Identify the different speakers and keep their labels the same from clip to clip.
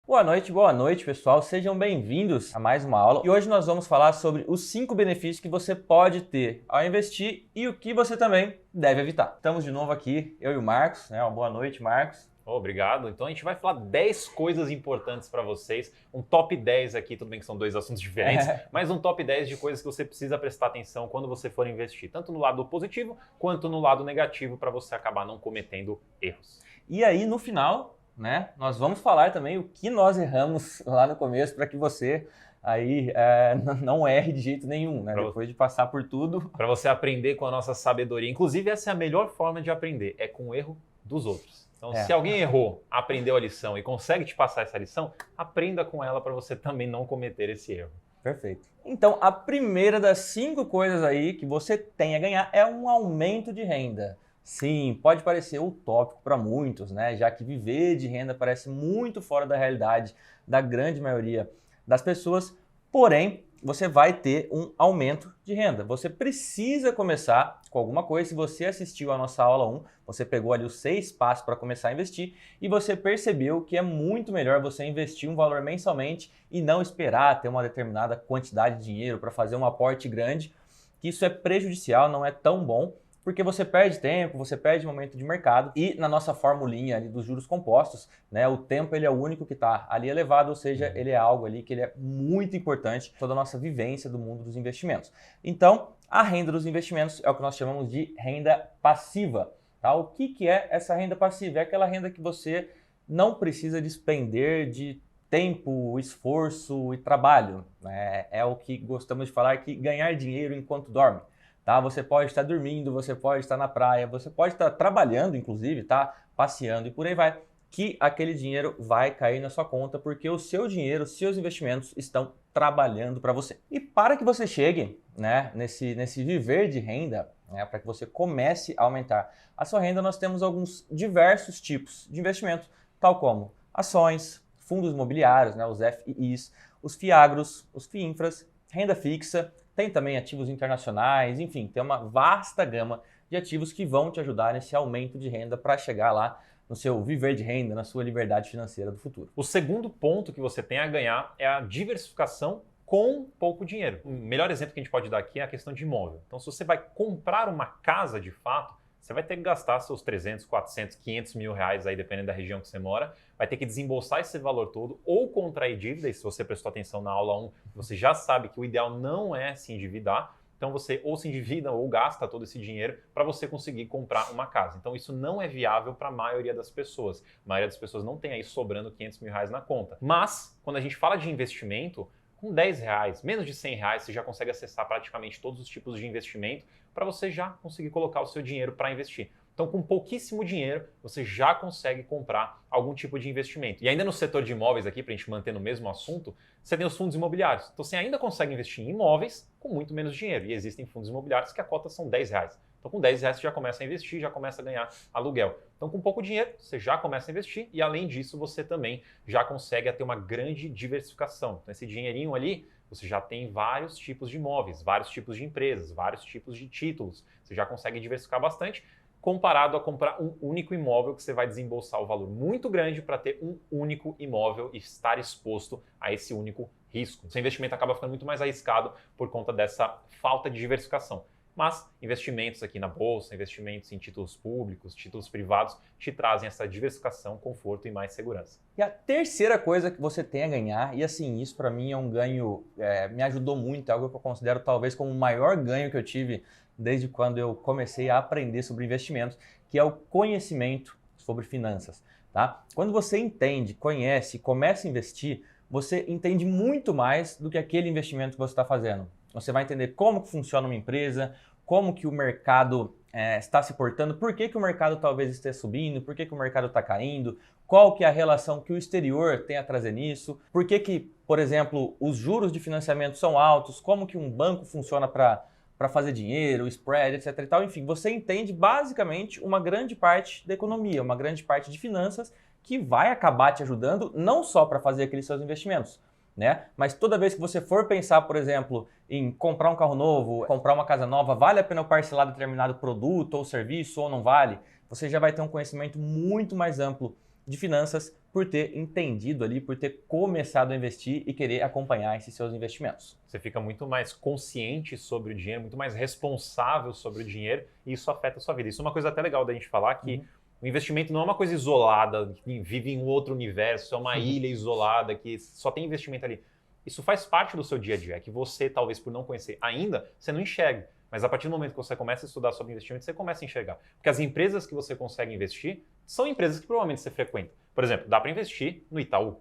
Speaker 1: Boa noite, pessoal. Sejam bem-vindos a mais uma aula. E hoje nós vamos falar sobre os 5 benefícios que você pode ter ao investir e o que você também deve evitar. Estamos de novo aqui, eu e o Marcos, né? Uma boa noite, Marcos.
Speaker 2: Obrigado. Então a gente vai falar 10 coisas importantes para vocês, um top 10 aqui, tudo bem que são dois assuntos diferentes, mas um top 10 de coisas que você precisa prestar atenção quando você for investir, tanto no lado positivo quanto no lado negativo, para você acabar não cometendo erros.
Speaker 1: E aí, no final, né, nós vamos falar também o que nós erramos lá no começo para que você aí não erre de jeito nenhum, né? Depois de passar por tudo.
Speaker 2: Para você aprender com a nossa sabedoria. Inclusive, essa é a melhor forma de aprender, é com o erro dos outros. Então, se alguém errou, aprendeu a lição e consegue te passar essa lição, aprenda com ela para você também não cometer esse erro.
Speaker 1: Perfeito. Então, a primeira das 5 coisas aí que você tem a ganhar é um aumento de renda. Sim, pode parecer utópico para muitos, né? Já que viver de renda parece muito fora da realidade da grande maioria das pessoas, porém, você vai ter um aumento de renda. Você precisa começar com alguma coisa. Se você assistiu a nossa aula 1, você pegou ali os 6 passos para começar a investir e você percebeu que é muito melhor você investir um valor mensalmente e não esperar ter uma determinada quantidade de dinheiro para fazer um aporte grande, que isso é prejudicial, não é tão bom, porque você perde tempo, você perde momento de mercado e na nossa formulinha ali dos juros compostos, né, o tempo ele é o único que está ali elevado, ou seja, ele é algo ali que ele é muito importante para toda a nossa vivência do mundo dos investimentos. Então, a renda dos investimentos é o que nós chamamos de renda passiva. Tá? O que é essa renda passiva? É aquela renda que você não precisa despender de tempo, esforço e trabalho. Né? É o que gostamos de falar que ganhar dinheiro enquanto dorme. Tá? Você pode estar dormindo, você pode estar na praia, você pode estar trabalhando, inclusive, tá? Passeando e por aí vai, que aquele dinheiro vai cair na sua conta porque o seu dinheiro, os seus investimentos estão trabalhando para você. E para que você chegue, né, nesse viver de renda, né, para que você comece a aumentar a sua renda, nós temos alguns diversos tipos de investimento, tal como ações, fundos imobiliários, né, os FIIs, os FIAGROS, os FIINFRAs, renda fixa, tem também ativos internacionais, enfim, tem uma vasta gama de ativos que vão te ajudar nesse aumento de renda para chegar lá no seu viver de renda, na sua liberdade financeira do futuro.
Speaker 2: O segundo ponto que você tem a ganhar é a diversificação com pouco dinheiro. O melhor exemplo que a gente pode dar aqui é a questão de imóvel. Então, se você vai comprar uma casa de fato, você vai ter que gastar seus 300, 400, 500 mil reais aí, dependendo da região que você mora, vai ter que desembolsar esse valor todo ou contrair dívida, e se você prestou atenção na aula 1, você já sabe que o ideal não é se endividar, então você ou se endivida ou gasta todo esse dinheiro para você conseguir comprar uma casa. Então isso não é viável para a maioria das pessoas. A maioria das pessoas não tem aí sobrando 500 mil reais na conta. Mas, quando a gente fala de investimento, com 10 reais, menos de 100 reais, você já consegue acessar praticamente todos os tipos de investimento para você já conseguir colocar o seu dinheiro para investir. Então, com pouquíssimo dinheiro, você já consegue comprar algum tipo de investimento. E ainda no setor de imóveis aqui, para a gente manter no mesmo assunto, você tem os fundos imobiliários. Então, você ainda consegue investir em imóveis com muito menos dinheiro. E existem fundos imobiliários que a cota são 10 reais. Então, com 10 reais você já começa a investir, já começa a ganhar aluguel. Então, com pouco dinheiro, você já começa a investir e, além disso, você também já consegue ter uma grande diversificação. Então, esse dinheirinho ali, você já tem vários tipos de imóveis, vários tipos de empresas, vários tipos de títulos. Você já consegue diversificar bastante, comparado a comprar um único imóvel que você vai desembolsar o valor muito grande para ter um único imóvel e estar exposto a esse único risco. O seu investimento acaba ficando muito mais arriscado por conta dessa falta de diversificação. Mas investimentos aqui na bolsa, investimentos em títulos públicos, títulos privados, te trazem essa diversificação, conforto e mais segurança.
Speaker 1: E a terceira coisa que você tem a ganhar, e assim, isso para mim é um ganho, me ajudou muito, é algo que eu considero talvez como o maior ganho que eu tive desde quando eu comecei a aprender sobre investimentos, que é o conhecimento sobre finanças. Tá? Quando você entende, conhece, começa a investir, você entende muito mais do que aquele investimento que você está fazendo. Você vai entender como que funciona uma empresa, como que o mercado está se portando, por que o mercado talvez esteja subindo, por que o mercado está caindo, qual que é a relação que o exterior tem a trazer nisso, por que, por exemplo, os juros de financiamento são altos, como que um banco funciona para fazer dinheiro, spread, etc. e tal. Enfim, você entende basicamente uma grande parte da economia, uma grande parte de finanças que vai acabar te ajudando não só para fazer aqueles seus investimentos, né? Mas toda vez que você for pensar, por exemplo, em comprar um carro novo, comprar uma casa nova, vale a pena eu parcelar determinado produto ou serviço ou não vale? Você já vai ter um conhecimento muito mais amplo de finanças por ter entendido ali, por ter começado a investir e querer acompanhar esses seus investimentos.
Speaker 2: Você fica muito mais consciente sobre o dinheiro, muito mais responsável sobre o dinheiro e isso afeta a sua vida. Isso é uma coisa até legal da gente falar que o investimento não é uma coisa isolada, que vive em um outro universo, é uma ilha isolada que só tem investimento ali. Isso faz parte do seu dia a dia, é que você, talvez por não conhecer ainda, você não enxerga. Mas a partir do momento que você começa a estudar sobre investimento, você começa a enxergar. Porque as empresas que você consegue investir são empresas que provavelmente você frequenta. Por exemplo, dá para investir no Itaú,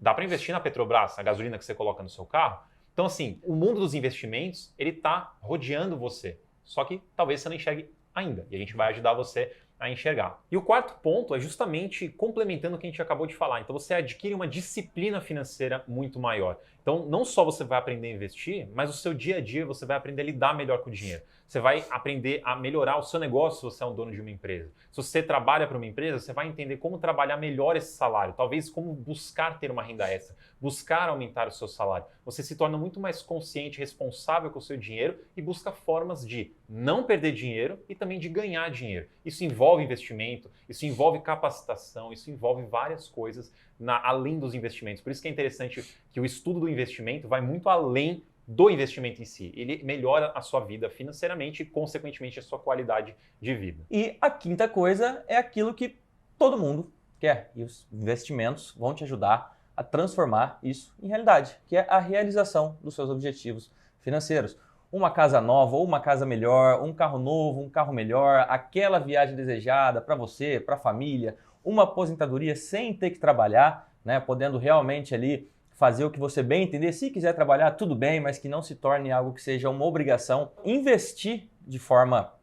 Speaker 2: dá para investir na Petrobras, a gasolina que você coloca no seu carro. Então, assim, o mundo dos investimentos, ele está rodeando você. Só que talvez você não enxergue ainda. E a gente vai ajudar você a enxergar. E o quarto ponto é justamente complementando o que a gente acabou de falar. Então você adquire uma disciplina financeira muito maior. Então não só você vai aprender a investir, mas o seu dia a dia você vai aprender a lidar melhor com o dinheiro. Você vai aprender a melhorar o seu negócio se você é um dono de uma empresa. Se você trabalha para uma empresa, você vai entender como trabalhar melhor esse salário. Talvez como buscar ter uma renda extra, buscar aumentar o seu salário. Você se torna muito mais consciente, responsável com o seu dinheiro e busca formas de não perder dinheiro e também de ganhar dinheiro. Isso envolve investimento, isso envolve capacitação, isso envolve várias coisas além dos investimentos. Por isso que é interessante que o estudo do investimento vai muito além do investimento em si. Ele melhora a sua vida financeiramente e, consequentemente, a sua qualidade de vida.
Speaker 1: E a quinta coisa é aquilo que todo mundo quer. E os investimentos vão te ajudar a transformar isso em realidade, que é a realização dos seus objetivos financeiros. Uma casa nova ou uma casa melhor, um carro novo, um carro melhor, aquela viagem desejada para você, para a família, uma aposentadoria sem ter que trabalhar, né, podendo realmente ali fazer o que você bem entender. Se quiser trabalhar, tudo bem, mas que não se torne algo que seja uma obrigação. Investir de forma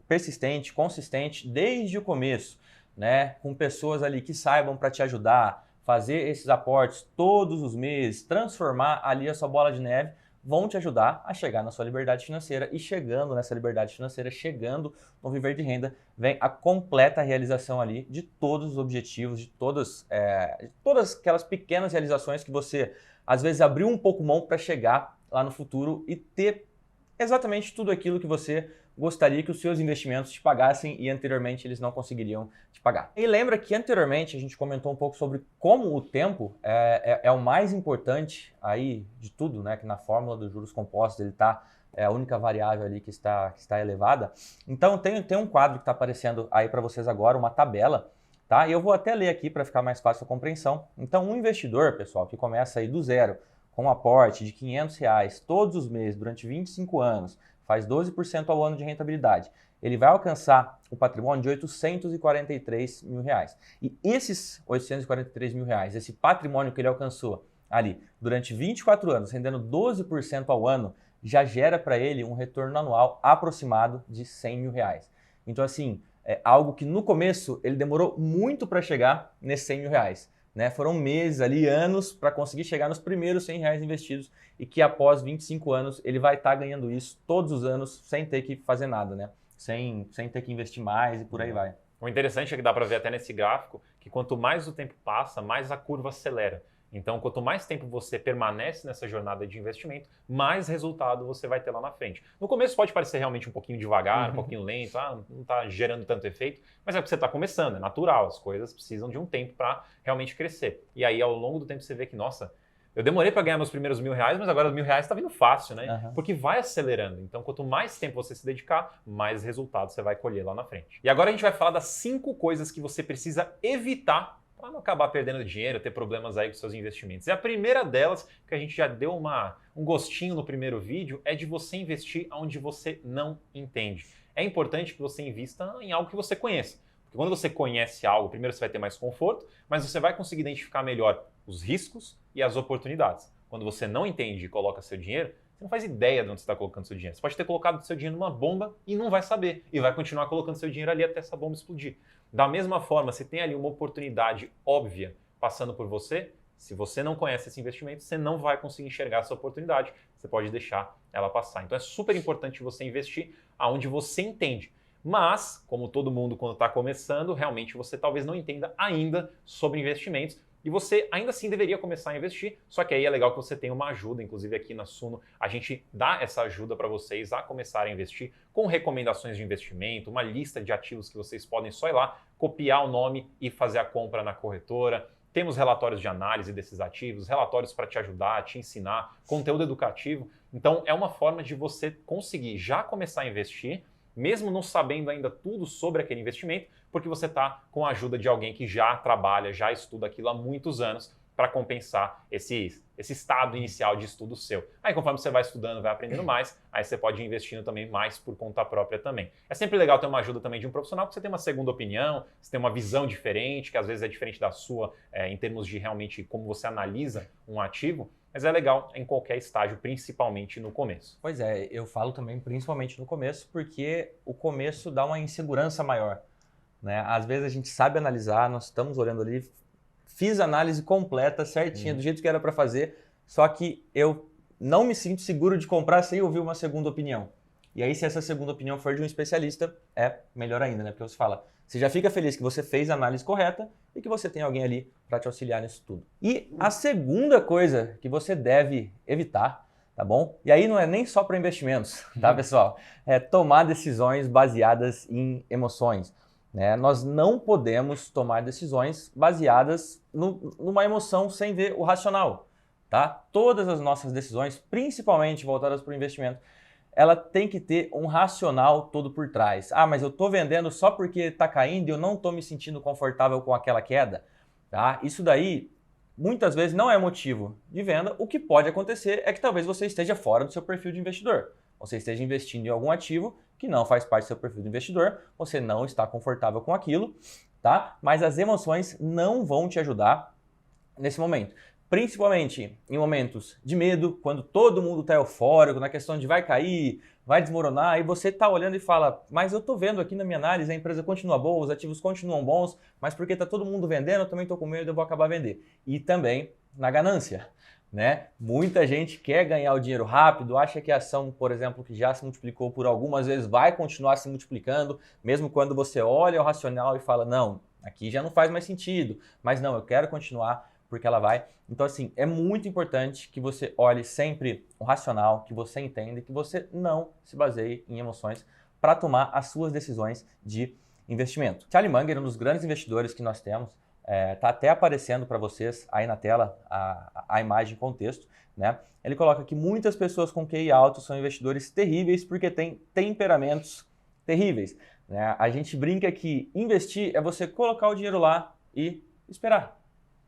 Speaker 1: persistente, consistente, desde o começo, né, com pessoas ali que saibam para te ajudar, fazer esses aportes todos os meses, transformar ali a sua bola de neve, vão te ajudar a chegar na sua liberdade financeira. E chegando nessa liberdade financeira, chegando no viver de renda, vem a completa realização ali de todos os objetivos, de todas aquelas pequenas realizações que você às vezes abriu um pouco mão para chegar lá no futuro e ter exatamente tudo aquilo que você gostaria que os seus investimentos te pagassem e anteriormente eles não conseguiriam te pagar. E lembra que anteriormente a gente comentou um pouco sobre como o tempo é o mais importante aí de tudo, né? Que na fórmula dos juros compostos ele está a única variável ali que está elevada. Então tem um quadro que está aparecendo aí para vocês agora, uma tabela, tá? E eu vou até ler aqui para ficar mais fácil a compreensão. Então um investidor, pessoal, que começa aí do zero, com um aporte de R$500 todos os meses durante 25 anos, faz 12% ao ano de rentabilidade, ele vai alcançar o patrimônio de R$843 mil. E esses R$843 mil, esse patrimônio que ele alcançou ali durante 24 anos, rendendo 12% ao ano, já gera para ele um retorno anual aproximado de R$100 mil. Então, assim, é algo que no começo ele demorou muito para chegar nesses R$100 mil. Né? Foram meses ali, anos, para conseguir chegar nos primeiros R$100 investidos e que após 25 anos ele vai estar ganhando isso todos os anos sem ter que fazer nada, né? Sem ter que investir mais e por aí vai.
Speaker 2: O interessante é que dá para ver até nesse gráfico que quanto mais o tempo passa, mais a curva acelera. Então, quanto mais tempo você permanece nessa jornada de investimento, mais resultado você vai ter lá na frente. No começo pode parecer realmente um pouquinho devagar, um pouquinho lento, não está gerando tanto efeito, mas é porque você está começando, é natural, as coisas precisam de um tempo para realmente crescer. E aí, ao longo do tempo, você vê que, nossa, eu demorei para ganhar meus primeiros R$1.000, mas agora os R$1.000 está vindo fácil, né? Porque vai acelerando. Então, quanto mais tempo você se dedicar, mais resultados você vai colher lá na frente. E agora a gente vai falar das 5 coisas que você precisa evitar para não acabar perdendo dinheiro, ter problemas aí com seus investimentos. E a primeira delas, que a gente já deu um gostinho no primeiro vídeo, é de você investir onde você não entende. É importante que você invista em algo que você conheça. Porque quando você conhece algo, primeiro você vai ter mais conforto, mas você vai conseguir identificar melhor os riscos e as oportunidades. Quando você não entende e coloca seu dinheiro, você não faz ideia de onde você está colocando seu dinheiro. Você pode ter colocado seu dinheiro numa bomba e não vai saber. E vai continuar colocando seu dinheiro ali até essa bomba explodir. Da mesma forma, se tem ali uma oportunidade óbvia passando por você, se você não conhece esse investimento, você não vai conseguir enxergar essa oportunidade. Você pode deixar ela passar. Então é super importante você investir aonde você entende. Mas, como todo mundo quando está começando, realmente você talvez não entenda ainda sobre investimentos. E você ainda assim deveria começar a investir, só que aí é legal que você tenha uma ajuda, inclusive aqui na Suno a gente dá essa ajuda para vocês a começarem a investir com recomendações de investimento, uma lista de ativos que vocês podem só ir lá, copiar o nome e fazer a compra na corretora, temos relatórios de análise desses ativos, relatórios para te ajudar, te ensinar, conteúdo educativo. Então, é uma forma de você conseguir já começar a investir, mesmo não sabendo ainda tudo sobre aquele investimento, porque você está com a ajuda de alguém que já trabalha, já estuda aquilo há muitos anos para compensar esse estado inicial de estudo seu. Aí, conforme você vai estudando, vai aprendendo mais, aí você pode ir investindo também mais por conta própria também. É sempre legal ter uma ajuda também de um profissional, porque você tem uma segunda opinião, você tem uma visão diferente, que às vezes é diferente da sua, em termos de realmente como você analisa um ativo, mas é legal em qualquer estágio, principalmente no começo.
Speaker 1: Pois é, eu falo também principalmente no começo, porque o começo dá uma insegurança maior, né? Às vezes a gente sabe analisar, nós estamos olhando ali, fiz a análise completa, certinha, do jeito que era para fazer, só que eu não me sinto seguro de comprar sem ouvir uma segunda opinião. E aí, se essa segunda opinião for de um especialista, é melhor ainda, né? Porque você fala, você já fica feliz que você fez a análise correta e que você tem alguém ali para te auxiliar nisso tudo. E a segunda coisa que você deve evitar, tá bom? E aí não é nem só para investimentos, tá, pessoal? É tomar decisões baseadas em emoções. Né? Nós não podemos tomar decisões baseadas numa emoção sem ver o racional. Tá? Todas as nossas decisões, principalmente voltadas para o investimento, ela tem que ter um racional todo por trás. Ah, mas eu estou vendendo só porque está caindo e eu não estou me sentindo confortável com aquela queda. Tá? Isso daí, muitas vezes, não é motivo de venda. O que pode acontecer é que talvez você esteja fora do seu perfil de investidor. Você esteja investindo em algum ativo que não faz parte do seu perfil de investidor, você não está confortável com aquilo, tá? Mas as emoções não vão te ajudar nesse momento. Principalmente em momentos de medo, quando todo mundo está eufórico, na questão de vai cair, vai desmoronar, e você está olhando e fala, mas eu estou vendo aqui na minha análise, a empresa continua boa, os ativos continuam bons, mas porque está todo mundo vendendo, eu também estou com medo, eu vou acabar vendendo. E também na ganância. Né? Muita gente quer ganhar o dinheiro rápido, acha que a ação, por exemplo, que já se multiplicou por algumas vezes, vai continuar se multiplicando, mesmo quando você olha o racional e fala, não, aqui já não faz mais sentido, mas não, eu quero continuar porque ela vai. Então, assim, é muito importante que você olhe sempre o racional, que você entenda e que você não se baseie em emoções para tomar as suas decisões de investimento. Charlie Munger, um dos grandes investidores que nós temos, tá até aparecendo para vocês aí na tela a imagem em contexto, né? Ele coloca que muitas pessoas com QI alto são investidores terríveis porque têm temperamentos terríveis, né? A gente brinca que investir é você colocar o dinheiro lá e esperar.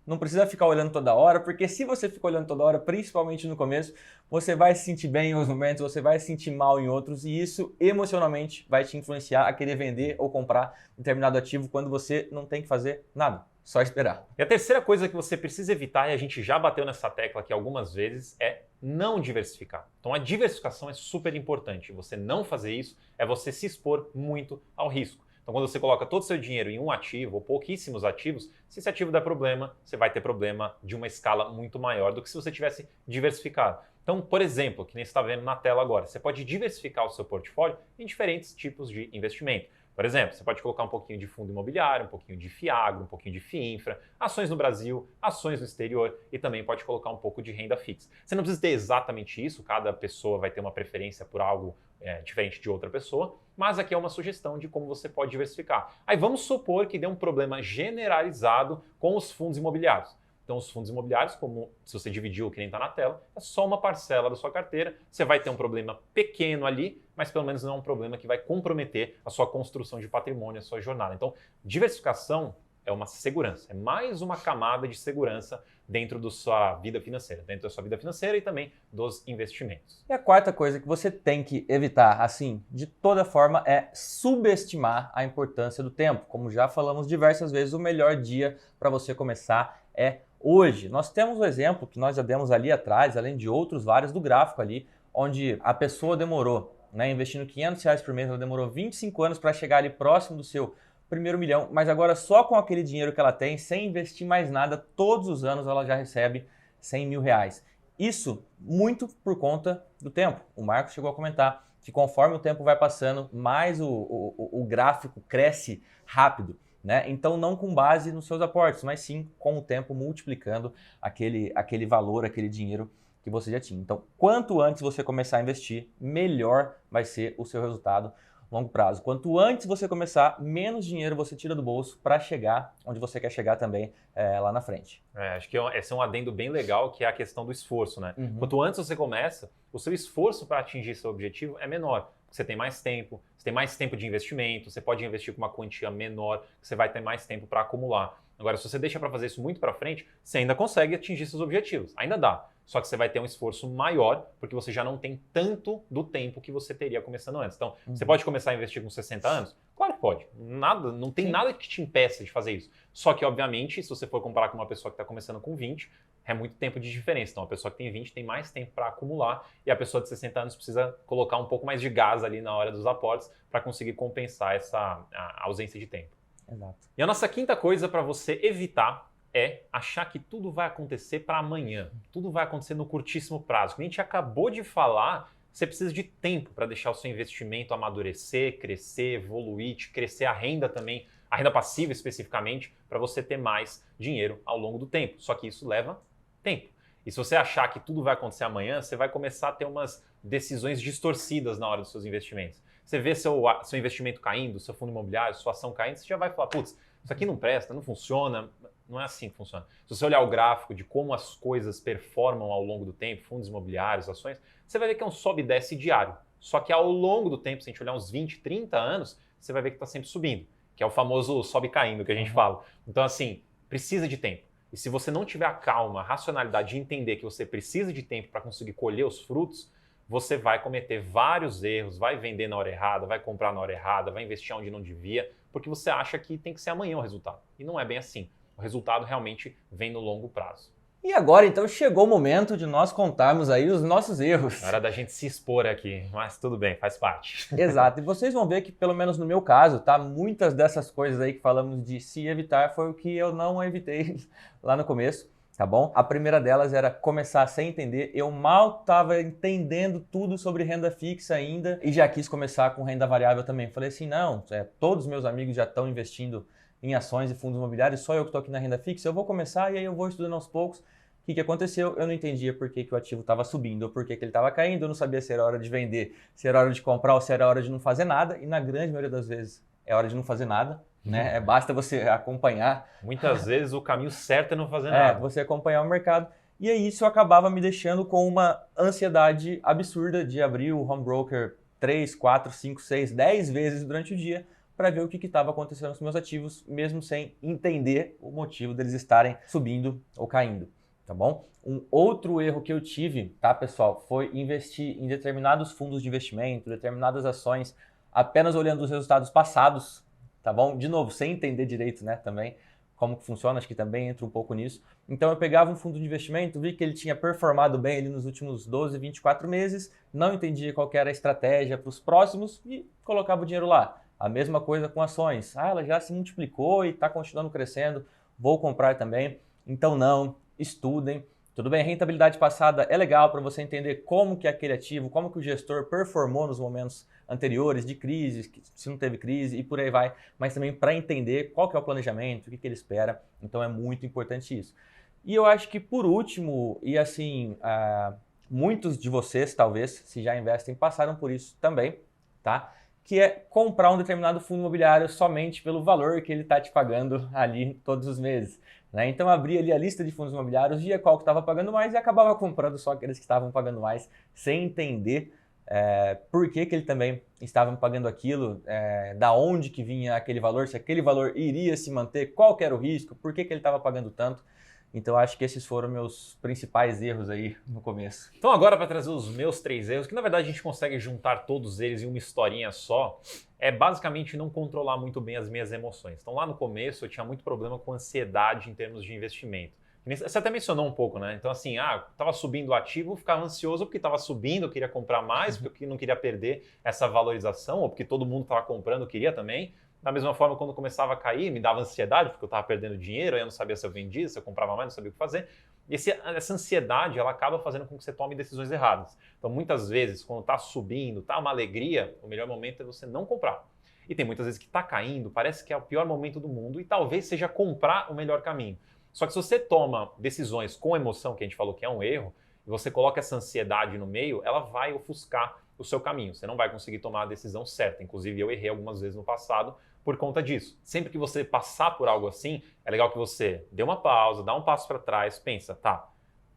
Speaker 1: Não precisa ficar olhando toda hora, porque se você ficar olhando toda hora, principalmente no começo, você vai se sentir bem em uns momentos, você vai se sentir mal em outros, e isso emocionalmente vai te influenciar a querer vender ou comprar determinado ativo quando você não tem que fazer nada, só esperar.
Speaker 2: E a terceira coisa que você precisa evitar, e a gente já bateu nessa tecla aqui algumas vezes, é não diversificar. Então a diversificação é super importante. Você não fazer isso é você se expor muito ao risco. Então, quando você coloca todo o seu dinheiro em um ativo ou pouquíssimos ativos, se esse ativo der problema, você vai ter problema de uma escala muito maior do que se você tivesse diversificado. Então, por exemplo, que nem você está vendo na tela agora, você pode diversificar o seu portfólio em diferentes tipos de investimento. Por exemplo, você pode colocar um pouquinho de fundo imobiliário, um pouquinho de FIAGRO, um pouquinho de FIINFRA, ações no Brasil, ações no exterior e também pode colocar um pouco de renda fixa. Você não precisa ter exatamente isso, cada pessoa vai ter uma preferência por algo diferente de outra pessoa, mas aqui é uma sugestão de como você pode diversificar. Aí vamos supor que dê um problema generalizado com os fundos imobiliários. Então, os fundos imobiliários, como se você dividiu, que nem está na tela, é só uma parcela da sua carteira. Você vai ter um problema pequeno ali, mas pelo menos não é um problema que vai comprometer a sua construção de patrimônio, a sua jornada. Então, diversificação é uma segurança, é mais uma camada de segurança dentro da sua vida financeira, e também dos investimentos.
Speaker 1: E a quarta coisa que você tem que evitar, assim, de toda forma, é subestimar a importância do tempo. Como já falamos diversas vezes, o melhor dia para você começar é hoje. Nós temos o exemplo que nós já demos ali atrás, além de outros vários do gráfico ali, onde a pessoa demorou, né, investindo R$500 por mês, ela demorou 25 anos para chegar ali próximo do seu primeiro milhão, mas agora só com aquele dinheiro que ela tem, sem investir mais nada, todos os anos ela já recebe R$100 mil. Isso muito por conta do tempo. O Marcos chegou a comentar que conforme o tempo vai passando, mais o gráfico cresce rápido. Né? Então não com base nos seus aportes, mas sim com o tempo multiplicando aquele valor, aquele dinheiro que você já tinha. Então, quanto antes você começar a investir, melhor vai ser o seu resultado longo prazo. Quanto antes você começar, menos dinheiro você tira do bolso para chegar onde você quer chegar também lá na frente.
Speaker 2: Acho que esse é um adendo bem legal, que é a questão do esforço, né?
Speaker 1: Uhum.
Speaker 2: Quanto antes você começa, o seu esforço para atingir seu objetivo é menor. Você tem mais tempo, você tem mais tempo de investimento, você pode investir com uma quantia menor, você vai ter mais tempo para acumular. Agora, se você deixa para fazer isso muito para frente, você ainda consegue atingir seus objetivos, ainda dá. Só que você vai ter um esforço maior, porque você já não tem tanto do tempo que você teria começando antes. Então, você pode começar a investir com 60 anos? Claro que pode. Não tem nada que te impeça de fazer isso. Só que, obviamente, se você for comparar com uma pessoa que está começando com 20, é muito tempo de diferença. Então, a pessoa que tem 20 tem mais tempo para acumular e a pessoa de 60 anos precisa colocar um pouco mais de gás ali na hora dos aportes para conseguir compensar a ausência de tempo.
Speaker 1: Exato.
Speaker 2: E a nossa quinta coisa para você evitar é achar que tudo vai acontecer para amanhã. Tudo vai acontecer no curtíssimo prazo. Como a gente acabou de falar, você precisa de tempo para deixar o seu investimento amadurecer, crescer, evoluir, crescer a renda também, a renda passiva especificamente, para você ter mais dinheiro ao longo do tempo. Só que isso leva tempo. E se você achar que tudo vai acontecer amanhã, você vai começar a ter umas decisões distorcidas na hora dos seus investimentos. Você vê seu investimento caindo, seu fundo imobiliário, sua ação caindo, você já vai falar, putz, isso aqui não presta, não funciona. Não é assim que funciona. Se você olhar o gráfico de como as coisas performam ao longo do tempo, fundos imobiliários, ações, você vai ver que é um sobe e desce diário. Só que ao longo do tempo, se a gente olhar uns 20, 30 anos, você vai ver que está sempre subindo, que é o famoso sobe caindo que a gente fala. Então, assim, precisa de tempo. E se você não tiver a calma, a racionalidade de entender que você precisa de tempo para conseguir colher os frutos, você vai cometer vários erros, vai vender na hora errada, vai comprar na hora errada, vai investir onde não devia, porque você acha que tem que ser amanhã o resultado. E não é bem assim. O resultado realmente vem no longo prazo.
Speaker 1: E agora, então, chegou o momento de nós contarmos aí os nossos erros.
Speaker 2: É hora da gente se expor aqui, mas tudo bem, faz parte.
Speaker 1: Exato. E vocês vão ver que, pelo menos no meu caso, tá? Muitas dessas coisas aí que falamos de se evitar foi o que eu não evitei lá no começo, tá bom? A primeira delas era começar sem entender. Eu mal estava entendendo tudo sobre renda fixa ainda e já quis começar com renda variável também. Falei assim, não, todos os meus amigos já estão investindo em ações e fundos imobiliários, só eu que estou aqui na renda fixa, eu vou começar e aí eu vou estudando aos poucos. O que aconteceu? Eu não entendia por que o ativo estava subindo ou por que ele estava caindo, eu não sabia se era hora de vender, se era hora de comprar ou se era hora de não fazer nada, e na grande maioria das vezes é hora de não fazer nada, né? Basta você acompanhar.
Speaker 2: Muitas vezes o caminho certo é não fazer nada.
Speaker 1: Você acompanhar o mercado. E aí isso acabava me deixando com uma ansiedade absurda de abrir o home broker 3, 4, 5, 6, 10 vezes durante o dia, para ver o que estava acontecendo com os meus ativos, mesmo sem entender o motivo deles estarem subindo ou caindo, tá bom? Um outro erro que eu tive, tá, pessoal, foi investir em determinados fundos de investimento, determinadas ações, apenas olhando os resultados passados, tá bom? De novo, sem entender direito, né, também, como que funciona, acho que também entra um pouco nisso. Então eu pegava um fundo de investimento, vi que ele tinha performado bem ali nos últimos 12, 24 meses, não entendia qual que era a estratégia para os próximos e colocava o dinheiro lá. A mesma coisa com ações. Ela já se multiplicou e está continuando crescendo, vou comprar também. Então não, estudem. Tudo bem, a rentabilidade passada é legal para você entender como que aquele ativo, como que o gestor performou nos momentos anteriores de crise, se não teve crise e por aí vai, mas também para entender qual que é o planejamento, o que ele espera. Então é muito importante isso. E eu acho que por último, e assim, muitos de vocês talvez, se já investem, passaram por isso também, tá? Que é comprar um determinado fundo imobiliário somente pelo valor que ele está te pagando ali todos os meses, né? Então abria ali a lista de fundos imobiliários, via qual que estava pagando mais e acabava comprando só aqueles que estavam pagando mais, sem entender por que ele também estava pagando aquilo, da onde que vinha aquele valor, se aquele valor iria se manter, qual que era o risco, por que ele estava pagando tanto. Então acho que esses foram meus principais erros aí no começo.
Speaker 2: Então agora para trazer os meus 3 erros, que na verdade a gente consegue juntar todos eles em uma historinha só, é basicamente não controlar muito bem as minhas emoções. Então lá no começo eu tinha muito problema com ansiedade em termos de investimento. Você até mencionou um pouco, né? Então assim, estava subindo o ativo, eu ficava ansioso porque estava subindo, eu queria comprar mais, porque eu não queria perder essa valorização, ou porque todo mundo estava comprando, eu queria também. Da mesma forma, quando começava a cair, me dava ansiedade, porque eu estava perdendo dinheiro, aí eu não sabia se eu vendia, se eu comprava mais, não sabia o que fazer. E essa ansiedade, ela acaba fazendo com que você tome decisões erradas. Então, muitas vezes, quando está subindo, está uma alegria, o melhor momento é você não comprar. E tem muitas vezes que está caindo, parece que é o pior momento do mundo, e talvez seja comprar o melhor caminho. Só que se você toma decisões com emoção, que a gente falou que é um erro, e você coloca essa ansiedade no meio, ela vai ofuscar o seu caminho. Você não vai conseguir tomar a decisão certa. Inclusive, eu errei algumas vezes no passado por conta disso. Sempre que você passar por algo assim, é legal que você dê uma pausa, dá um passo para trás, pensa, tá,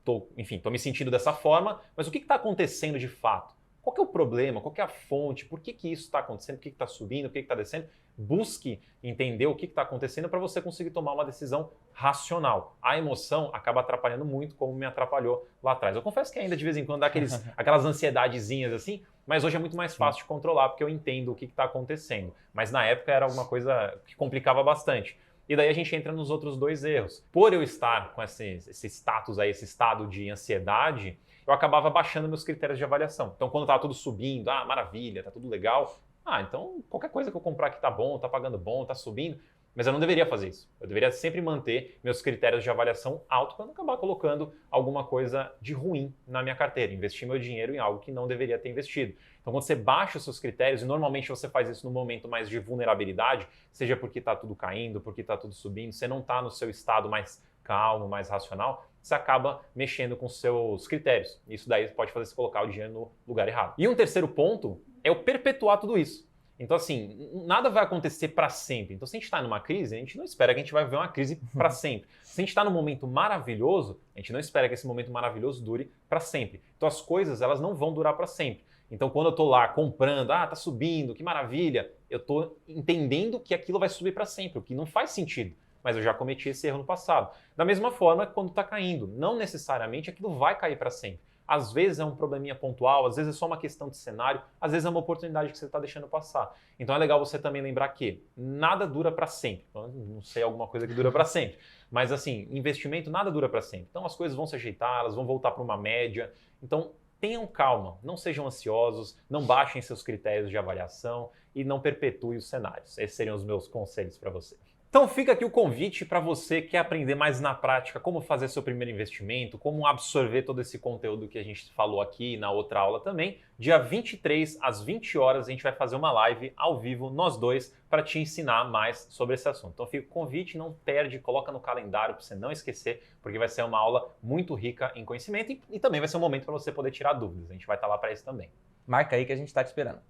Speaker 2: tô me sentindo dessa forma, mas o que está acontecendo de fato? Qual que é o problema? Qual que é a fonte? Por que isso está acontecendo? Por que está subindo? Por que está descendo? Busque entender o que está acontecendo para você conseguir tomar uma decisão racional. A emoção acaba atrapalhando muito, como me atrapalhou lá atrás. Eu confesso que ainda de vez em quando dá aquelas ansiedadezinhas assim, mas hoje é muito mais fácil de controlar, porque eu entendo o que está acontecendo. Mas na época era alguma coisa que complicava bastante. E daí a gente entra nos outros dois erros. Por eu estar com esse status aí, esse estado de ansiedade, eu acabava baixando meus critérios de avaliação. Então, quando estava tudo subindo, maravilha, tá tudo legal, então qualquer coisa que eu comprar aqui tá bom, tá pagando bom, tá subindo, mas eu não deveria fazer isso. Eu deveria sempre manter meus critérios de avaliação altos para não acabar colocando alguma coisa de ruim na minha carteira, investir meu dinheiro em algo que não deveria ter investido. Então, quando você baixa os seus critérios, e normalmente você faz isso no momento mais de vulnerabilidade, seja porque está tudo caindo, porque está tudo subindo, você não está no seu estado mais calmo, mais racional, você acaba mexendo com seus critérios. Isso daí pode fazer você colocar o dinheiro no lugar errado. E um terceiro ponto é o perpetuar tudo isso. Então, assim, nada vai acontecer para sempre. Então, se a gente está numa crise, a gente não espera que a gente vai viver uma crise para sempre. Se a gente está num momento maravilhoso, a gente não espera que esse momento maravilhoso dure para sempre. Então, as coisas, elas não vão durar para sempre. Então, quando eu estou lá comprando, tá subindo, que maravilha, eu estou entendendo que aquilo vai subir para sempre, o que não faz sentido. Mas eu já cometi esse erro no passado. Da mesma forma, quando está caindo, não necessariamente aquilo vai cair para sempre. Às vezes é um probleminha pontual, às vezes é só uma questão de cenário, às vezes é uma oportunidade que você está deixando passar. Então é legal você também lembrar que nada dura para sempre. Então, não sei alguma coisa que dura para sempre, mas assim, investimento nada dura para sempre. Então as coisas vão se ajeitar, elas vão voltar para uma média. Então tenham calma, não sejam ansiosos, não baixem seus critérios de avaliação e não perpetuem os cenários. Esses seriam os meus conselhos para você. Então fica aqui o convite para você que quer aprender mais na prática como fazer seu primeiro investimento, como absorver todo esse conteúdo que a gente falou aqui na outra aula também. Dia 23 às 20 horas a gente vai fazer uma live ao vivo, nós dois, para te ensinar mais sobre esse assunto. Então fica o convite, não perde, coloca no calendário para você não esquecer, porque vai ser uma aula muito rica em conhecimento e também vai ser um momento para você poder tirar dúvidas. A gente vai estar lá para isso também.
Speaker 1: Marca aí que a gente está te esperando.